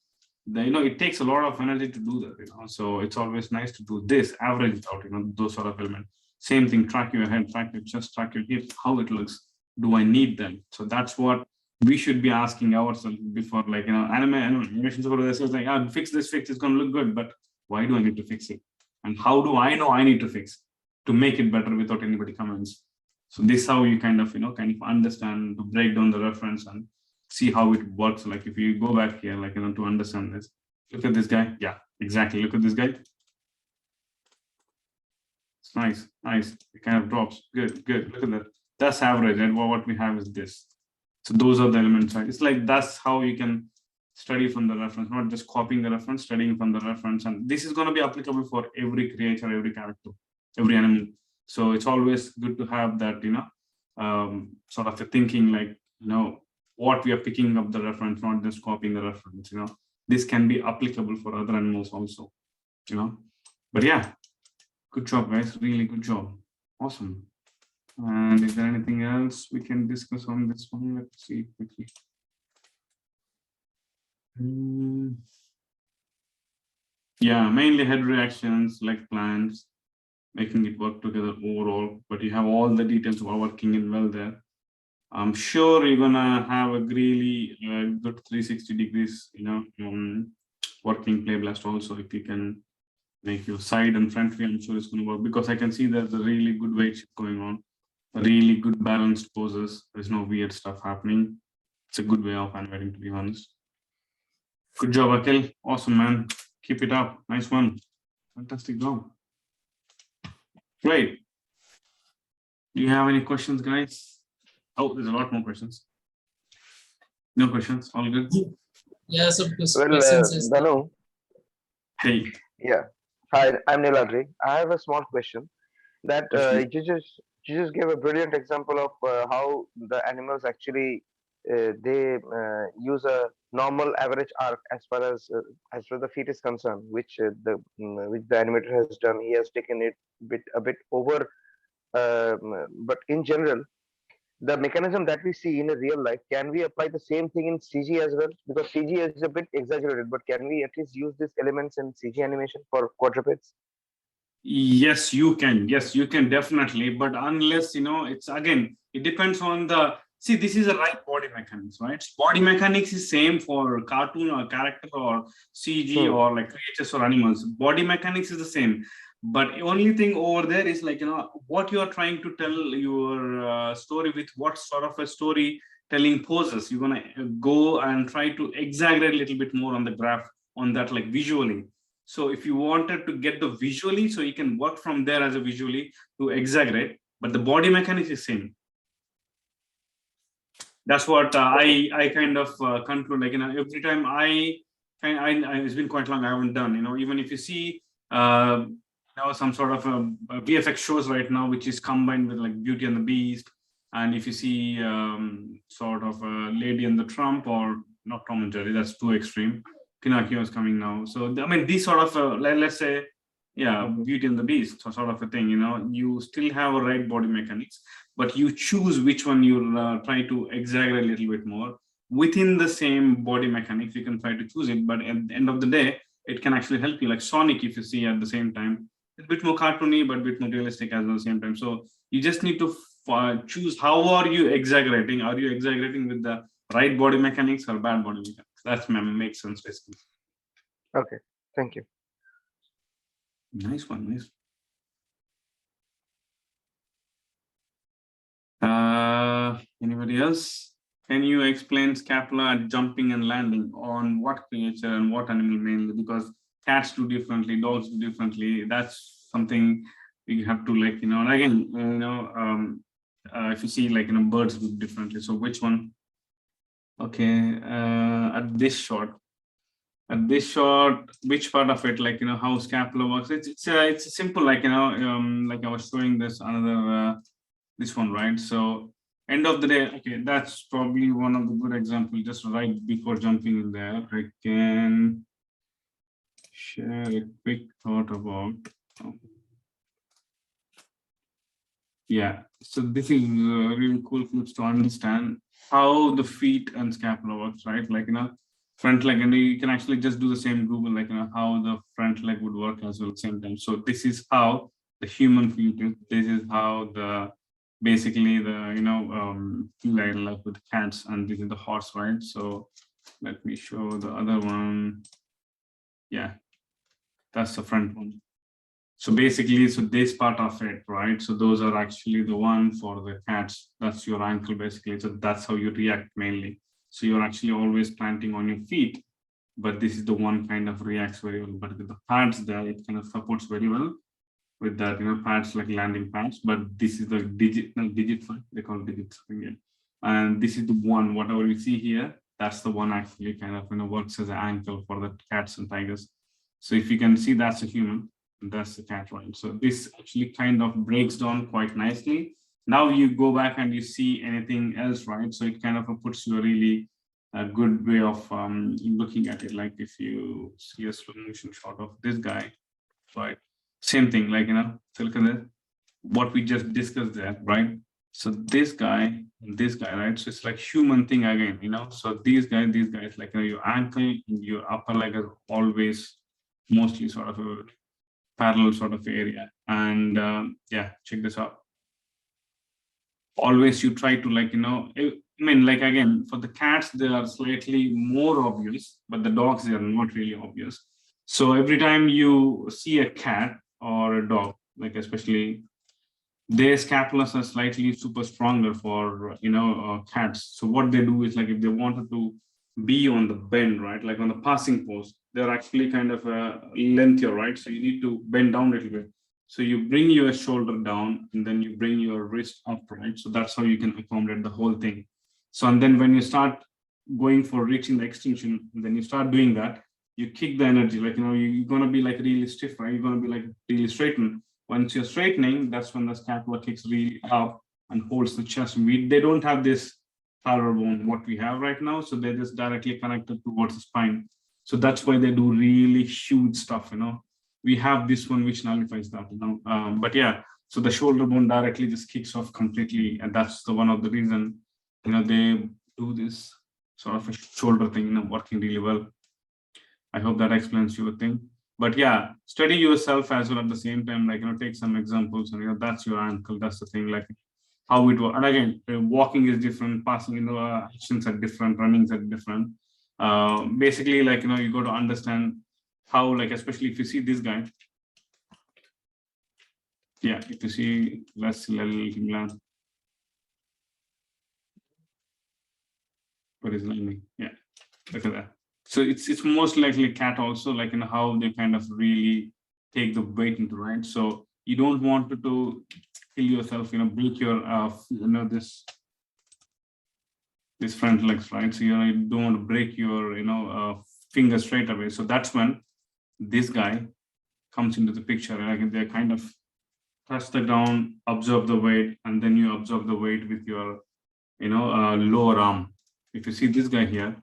the, it takes a lot of energy to do that, So it's always nice to do this, average it out, those sort of elements. Same thing, track your head, track your chest, track your hips, how it looks. Do I need them? So that's what we should be asking ourselves before, like, animation supervisor says, like, fix this, it's gonna look good, but why do I need to fix it? And how do I know I need to fix to make it better without anybody comments? So this is how you kind of understand, to break down the reference and see how it works. Like if you go back here, like, to understand this, look at this guy. Yeah, exactly. Look at this guy. It's nice. It kind of drops. Good. Look at that. That's average. And what we have is this. So those are the elements, right? It's like, that's how you can study from the reference, not just copying the reference, studying from the reference. And this is going to be applicable for every creature, every character, every animal. So it's always good to have that, sort of a thinking, like, what we are picking up the reference, not just copying the reference, This can be applicable for other animals also, But yeah, good job, guys. Really good job. Awesome. And is there anything else we can discuss on this one? Let's see quickly. Yeah, mainly head reactions, like plans, making it work together overall, but you have all the details working in well there. I'm sure you're gonna have a really good 360 degrees, working play blast also. If you can make your side and front view, I'm sure it's gonna work, because I can see there's a really good weight shift going on, really good balanced poses. There's no weird stuff happening. It's a good way of animating, to be honest. Good job, Akhil. Awesome, man. Keep it up. Nice one. Fantastic job. Great. Do you have any questions, guys? Oh, there's a lot more questions. No questions? All good? Yeah, some Well, questions. Dhanu. Hey. Yeah. Hi, I'm Niladri. I have a small question. That you just gave a brilliant example of how the animals actually they use a normal average arc as far as the feet is concerned, which the animator has done. He has taken it a bit over, but in general, the mechanism that we see in a real life, can we apply the same thing in CG as well? Because CG is a bit exaggerated, but can we at least use these elements in CG animation for quadrupeds? Yes, you can. Yes, you can definitely. But unless, it's again, it depends on the see, this is the right body mechanics, right? Body mechanics is same for cartoon or character or CG or like creatures or animals. Body mechanics is the same. But the only thing over there is like, what you are trying to tell your story with, what sort of a storytelling poses. You're going to go and try to exaggerate a little bit more on the graph on that, like visually. So if you wanted to get the visually, so you can work from there as a visually to exaggerate, but the body mechanics is same. That's what I kind of conclude. Like, every time it's been quite long I haven't done. Even if you see some sort of VFX shows right now, which is combined with like Beauty and the Beast, and if you see sort of Lady and the Trump, or not Tom and Jerry, that's too extreme. Pinocchio is coming now. So I mean, these sort of let's say, yeah, Beauty and the Beast, so sort of a thing. You still have a right body mechanics, but you choose which one you'll try to exaggerate a little bit more within the same body mechanics. You can try to choose it, but at the end of the day, it can actually help you. Like Sonic, if you see at the same time, it's a bit more cartoony, but a bit more realistic as well at the same time. So you just need to choose how are you exaggerating. Are you exaggerating with the right body mechanics or bad body mechanics? That makes sense, basically. Okay, thank you. Nice one, nice. Anybody else? Can you explain scapula jumping and landing on what creature and what animal mainly? Because cats do differently, dogs do differently. That's something you have to like, and again, if you see like, birds do differently. So which one? Okay, at this shot, which part of it, like, how scapula works? It's simple, like, like I was showing this another, this one, right? So end of the day, okay, that's probably one of the good examples. Just right before jumping in there, I can share a quick thought about. Yeah, so this is really cool clips to understand how the feet and scapula works, right? Like, front leg, and you can actually just do the same Google, like, how the front leg would work as well at the same time. So this is how the human feet is. This is how the basically the feline, like with cats, and this is the horse, right? So let me show the other one. Yeah, that's the front one. So basically, so this part of it, right? So those are actually the one for the cats. That's your ankle, basically. So that's how you react mainly. So you're actually always planting on your feet, but this is the one kind of reacts very well. But with the pads there, it kind of supports very well with that, pads like landing pads. But this is the digit they call it digits again. And this is the one, whatever you see here, that's the one actually kind of works as an ankle for the cats and tigers. So if you can see, that's a human. That's the cat, right? So this actually kind of breaks down quite nicely. Now you go back and you see anything else, right? So it kind of puts you a really good way of looking at it. Like if you see a slow motion shot of this guy, right? Same thing, like, so look at this, what we just discussed there, right? So this guy, right? So it's like human thing again, So these guys, like, your ankle, your upper leg are always mostly sort of a parallel sort of area. And yeah, check this out. Always you try to, like, I mean, like, again, for the cats, they are slightly more obvious, but the dogs, they are not really obvious. So every time you see a cat or a dog, like especially their scapulas are slightly super stronger for, cats. So what they do is, like, if they wanted to be on the bend, right, like on the passing pose, they're actually kind of lengthier, right? So you need to bend down a little bit. So you bring your shoulder down and then you bring your wrist up, right? So that's how you can accommodate the whole thing. So, and then when you start going for reaching the extension, then you start doing that, you kick the energy, like, you're going to be like really stiff, right? You're going to be like really straightened. Once you're straightening, that's when the scapula kicks really up and holds the chest. They don't have this collarbone, what we have right now. So they're just directly connected towards the spine. So that's why they do really huge stuff, We have this one which nullifies that, but yeah, so the shoulder bone directly just kicks off completely. And that's the one of the reason, they do this sort of a shoulder thing, working really well. I hope that explains your thing. But yeah, study yourself as well at the same time, like, take some examples, and, that's your ankle, that's the thing, like, how it works. And again, walking is different, passing, actions are different, runnings are different. Basically, like, you got to understand how, like, especially if you see this guy. Yeah, if you see, let's glance. What is landing? Yeah, look at that. So it's most likely cat also, like, how they kind of really take the weight into, right? So you don't want to kill yourself, break your, this front legs, right? So you don't want to break your, finger straight away. So that's when this guy comes into the picture, and they kind of touch the ground, absorb the weight, and then you absorb the weight with your, lower arm. If you see this guy here,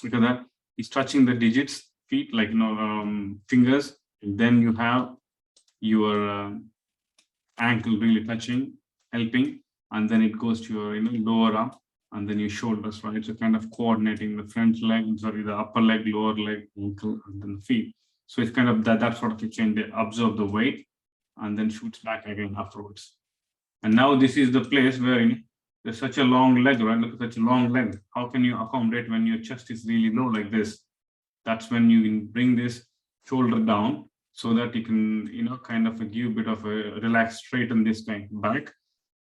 look at that. He's touching the digits, feet, like, fingers. And then you have your ankle really touching, helping, and then it goes to your, lower arm, and then your shoulders, right? So kind of coordinating the front leg, the upper leg, lower leg, ankle, and then the feet. So it's kind of that sort of a chain. They absorb the weight and then shoots back again afterwards. And now this is the place where there's such a long leg, right? Look at such a long leg. How can you accommodate when your chest is really low like this? That's when you can bring this shoulder down so that you can, kind of give a bit of a relax, straighten this guy back.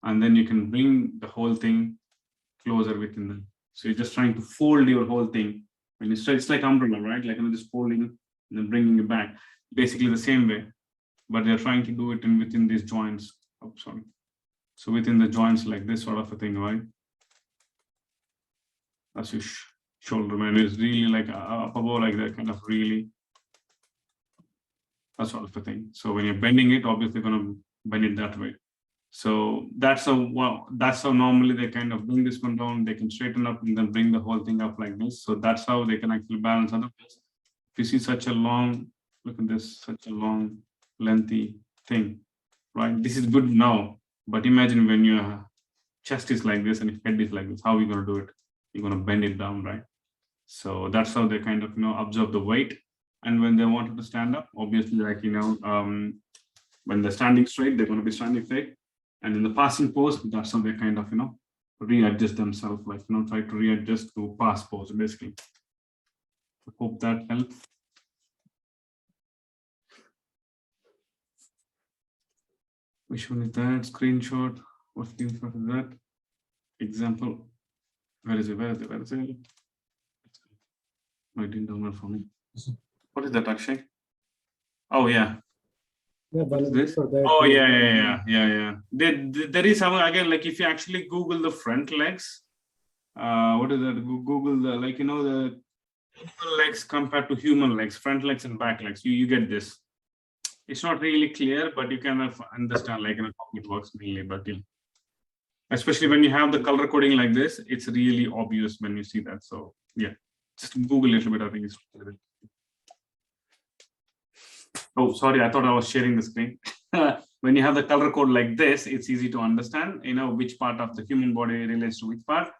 And then you can bring the whole thing closer within them. So you're just trying to fold your whole thing. When you stretch, it's like umbrella, right? Like, just folding and then bringing it back. Basically the same way, but they're trying to do it within these joints. Oh, sorry. So within the joints, like this sort of a thing, right? That's your shoulder, man. It's really like up above, like that, kind of really, that sort of a thing. So when you're bending it, obviously going to bend it that way. So that's how normally they kind of bring this one down. They can straighten up and then bring the whole thing up like this. So that's how they can actually balance. Otherwise, if you see such a long, look at this, such a long, lengthy thing, right? This is good now, but imagine when your chest is like this and your head is like this, how are you going to do it? You're going to bend it down, right? So that's how they kind of, absorb the weight. And when they wanted to stand up, obviously, like, when they're standing straight, they're going to be standing straight. And in the passing pose, that's how they kind of, readjust themselves, like, try to readjust to pass pose, basically. I hope that helps. Which one is that? Screenshot. What screenshot is that? Example. Where is it? Where is it? Where is it? I didn't download for me. What is that, Akshay? Oh, yeah. Yeah, what is this? Oh, yeah. There is some, again, like if you actually Google the front legs, what is that? Google the, like, the animal legs compared to human legs, front legs and back legs. You get this. It's not really clear, but you kind of understand, like, how it works mainly. But yeah, especially when you have the color coding like this, it's really obvious when you see that. So yeah, just Google a little bit. I think it's. Oh, sorry, I thought I was sharing the screen. When you have the color code like this, it's easy to understand, which part of the human body relates to which part.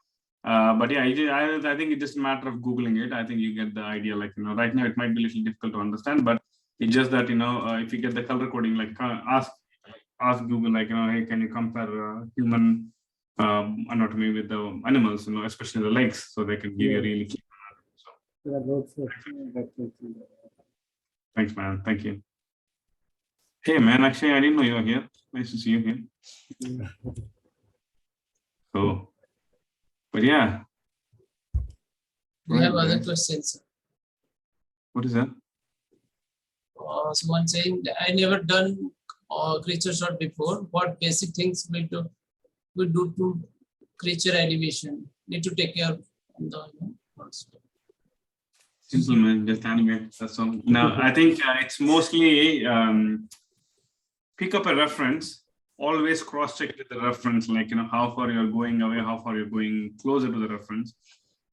But yeah, I think it's just a matter of Googling it. I think you get the idea, like, right now it might be a little difficult to understand, but it's just that, if you get the color coding, like ask Google, like, hey, can you compare human anatomy with the animals, especially the legs, so they can give you a really clear. So, thanks, man. Thank you. Hey, man, actually, I didn't know you were here. Nice to see you here. So, but yeah. We have other questions. What is that? Someone saying, I never done creature shot before. What basic things we do to creature animation? Need to take care of the Simple, man, just animate. That's all. Now, I think it's mostly pick up a reference, always cross-check with the reference, like, how far you're going away, how far you're going closer to the reference.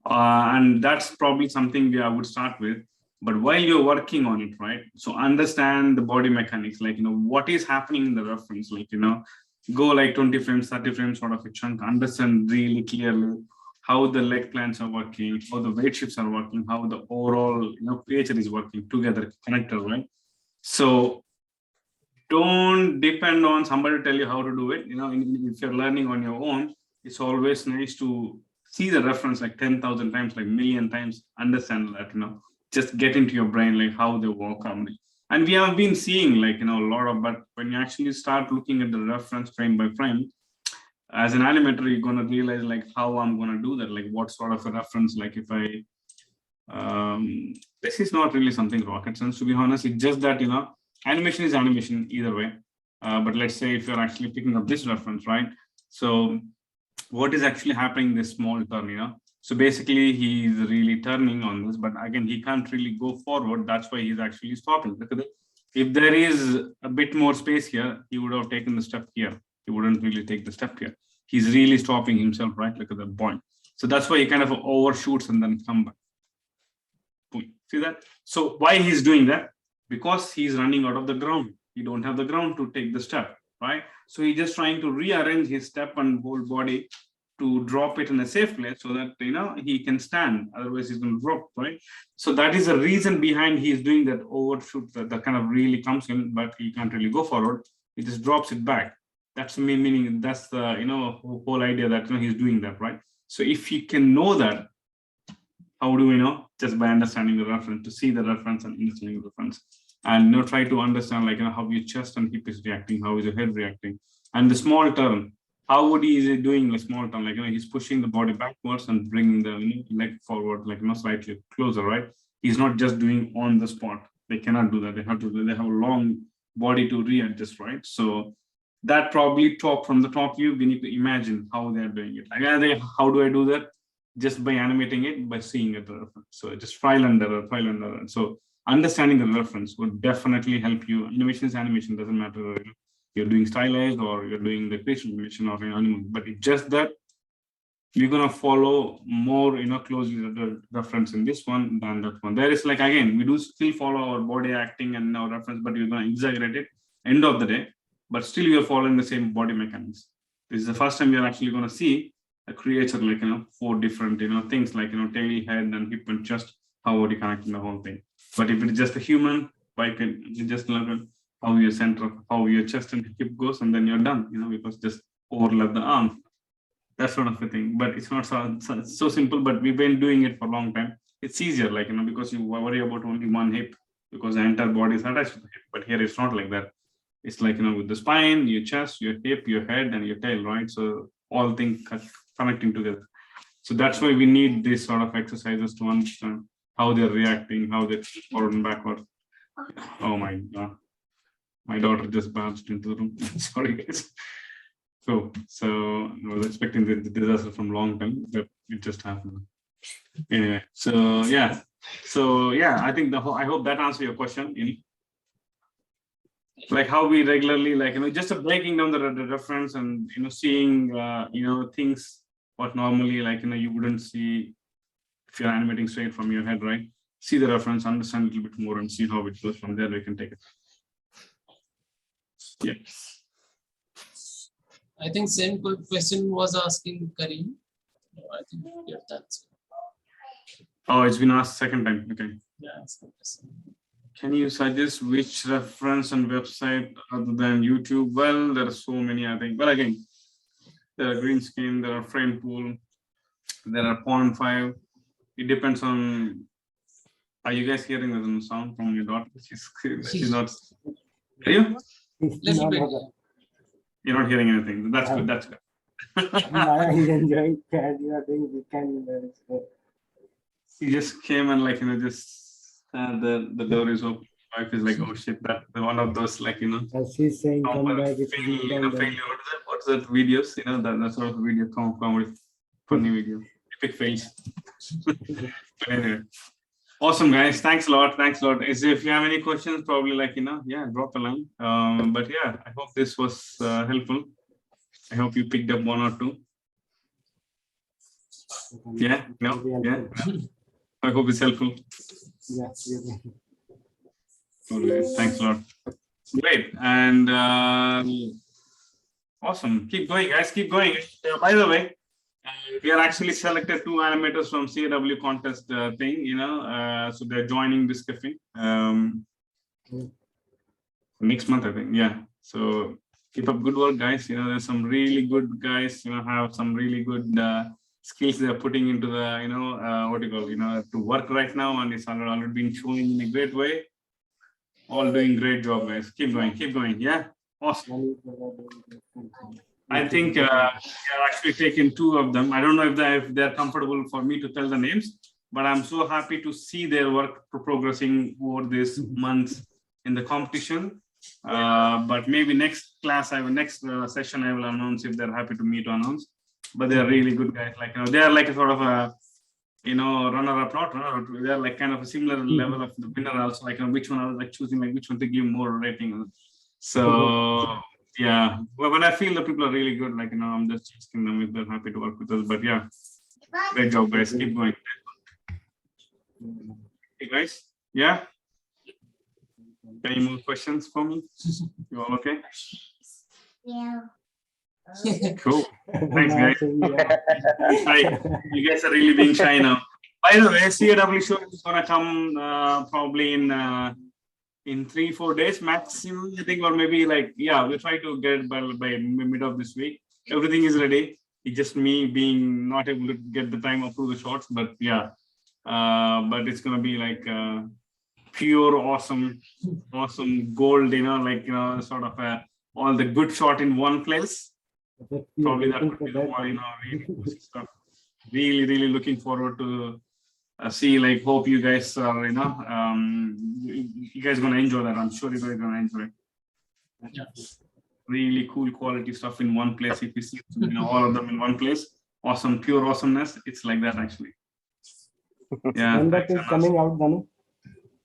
And that's probably something I would start with. But while you're working on it, right? So understand the body mechanics, like, what is happening in the reference, like, go like 20 frames, 30 frames sort of a chunk, understand really clearly how the leg plans are working, how the weight shifts are working, how the overall, creature is working together, connected, right? So don't depend on somebody to tell you how to do it. If you're learning on your own, it's always nice to see the reference like 10,000 times, like million times, understand that, just get into your brain, like how they work. And we have been seeing like, a lot of, but when you actually start looking at the reference frame by frame, as an animator, you're going to realize like how I'm going to do that, like what sort of a reference, like if I, this is not really something rocket science, to be honest. It's just that, animation is animation either way. But let's say if you're actually picking up this reference, right? So what is actually happening this small turn, so basically he's really turning on this, but again, he can't really go forward. That's why he's actually stopping. If there is a bit more space here, he would have taken the step here. He wouldn't really take the step here. He's really stopping himself, right? Look at the point. So that's why he kind of overshoots and then come back. See that? So why he's doing that? Because he's running out of the ground. He don't have the ground to take the step, right? So he's just trying to rearrange his step and whole body to drop it in a safe place so that, he can stand. Otherwise he's going to drop, right? So that is the reason behind he's doing that overshoot, that kind of really comes in, but he can't really go forward. He just drops it back. That's the main meaning. That's the, whole idea that, he's doing that, right? So if you can know that, how do we know? Just by understanding the reference, to see the reference and understanding the reference. And try to understand like, how your chest and hip is reacting, how is your head reacting. And the small turn, how would he is doing the small turn? Like, he's pushing the body backwards and bringing the leg forward, like, slightly closer, right? He's not just doing on the spot. They cannot do that. They have a long body to readjust, right? So that probably from the top view, we need to imagine how they're doing it. Like, how do I do that? Just by animating it, by seeing it. So just trial and error. So understanding the reference would definitely help you. Animation is animation, doesn't matter. You're doing stylized or you're doing the creation animation or animal, but it's just that you're gonna follow more, closely the reference in this one than that one. There is like, again, we do still follow our body acting and our reference, but you're gonna exaggerate it end of the day, but still you're following the same body mechanics. This is the first time you're actually gonna see a creature like, 4 different, things like, tail, head, and hip and chest, how are you connecting the whole thing? But if it's just a human, you just look at how your center, how your chest and hip goes, and then you're done, because just overlap the arm, that sort of a thing. But it's not so simple, but we've been doing it for a long time. It's easier, like, because you worry about only one hip, because the entire body is attached to the hip. But here it's not like that. It's like, with the spine, your chest, your hip, your head, and your tail, right? So all things connecting together. So that's why we need these sort of exercises to understand how they're reacting, how they're forward and backward. Oh my God. My daughter just bounced into the room. Sorry, guys. So I was expecting the disaster from long time, but it just happened. Anyway, so yeah. I think I hope that answers your question. Like how we regularly, like, just breaking down the reference and, seeing, things what normally, like, you wouldn't see if you're animating straight from your head, right? See the reference, understand a little bit more, and see how it goes. From there, we can take it. Yeah. I think same question was asking Kareem. I think you have that. Oh, it's been asked second time. Okay. Yeah. Can you suggest which reference and website other than YouTube? Well, there are so many, I think. Well, again, there are green screen, there are frame pool, there are Pond 5. It depends on. Are you guys hearing the sound from your daughter? She's not. Are you? Little bit. You're not hearing anything. That's good. That's good. He's enjoying that. We can. He just came and, like, just the door is open. My wife is like, oh shit, that one of those, like, As she's saying, come back. What's that videos? That sort of video, comedy, funny video, epic fails. Anyway. Awesome, guys. Thanks a lot. If you have any questions, probably, like, drop a line. But yeah, I hope this was helpful. I hope you picked up 1 or 2. Yeah, no, yeah. I hope it's helpful. Yeah. Okay, thanks a lot. Great. And awesome. Keep going, guys. Keep going. By the way, we are actually selected 2 animators from CAW contest thing, so they're joining this cafe. next month, I think. Yeah. So keep up good work, guys. There's some really good guys. Have some really good skills they're putting into the what do you call to work right now, and it's already been shown in a great way. All doing great job, guys. Keep going. Keep going. Yeah. Awesome. I think we are actually taking 2 of them. I don't know if they're comfortable for me to tell the names, but I'm so happy to see their work progressing over these months in the competition. But maybe next class, next session, I will announce if they're happy to me to announce. But they're really good guys. Like they are like a sort of a runner-up, not runner-up. They're like kind of a similar level of the winner. Also, like which one I was like choosing, like which one to give more rating. So. Yeah, well, when I feel the people are really good, like I'm just asking them if they're happy to work with us. But yeah, great job, guys. Keep going. Hey, guys. Yeah. Any more questions for me? You all okay? Yeah. Cool. Thanks, guys. You guys are really being shy now. By the way, CAW show is gonna come probably in 3-4 days maximum, I think, or maybe we'll try to get by mid of this week. Everything is ready. It's just me being not able to get the time up to the shots, but yeah. But it's gonna be like pure awesome gold, sort of all the good shot in one place. Probably that would be the one, really stuff. Really looking forward to see, hope you guys are, you guys gonna enjoy that. I'm sure you guys gonna enjoy it. Yeah. Really cool quality stuff in one place. If you see, all of them in one place, awesome, pure awesomeness. It's like that actually. Yeah. When that is coming out, Dhanu?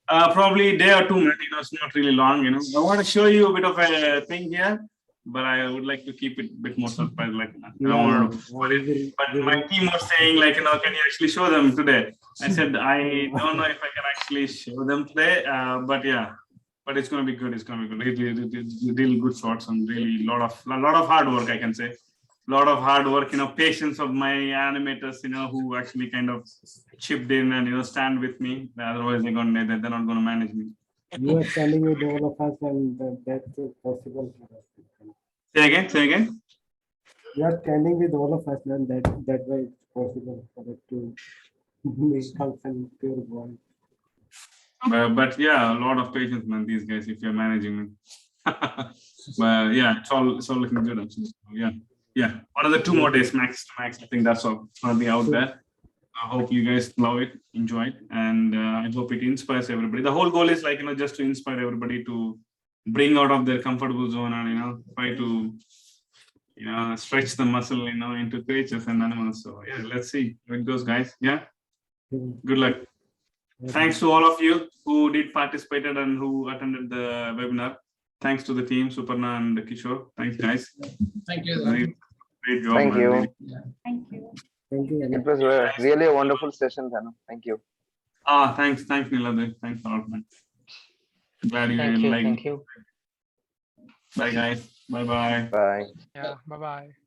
Probably day or 2 minutes. It's not really long. I want to show you a bit of a thing here, but I would like to keep it a bit more surprise. I don't want to spoil it. But my team was saying, can you actually show them today? I said, I don't know if I can actually show them today, but yeah, but it's going to be good. It's going to be good. Really good shots and really lot of hard work, I can say. Lot of hard work, patience of my animators, who actually kind of chipped in and, stand with me. Otherwise, they're not going to manage me. You are standing with all of us, and that's possible for us. Say again. You are standing with all of us, and that way it's possible for us to make function pure bond. But yeah, a lot of patience, man. These guys, if you're managing me. But yeah, it's all looking good actually. Yeah. Another 2 more days max. I think that's all gonna be out there. I hope you guys love it, enjoy it, and I hope it inspires everybody. The whole goal is just to inspire everybody to bring out of their comfortable zone and try to stretch the muscle into creatures and animals. So yeah, let's see how it goes, guys. Yeah. Good luck. Thanks to all of you who did participated and who attended the webinar. Thanks to the team, Suparna and Kishore. Thanks, guys. Thank you. Great job. Thank you. Thank you. Thank you. It was really a wonderful session, Dhanu. Thank you. Thanks, Niladri. Thanks a lot, man. Glad you Thank you. liked it. Thank you. Bye, guys. Bye. Bye. Yeah. Bye bye.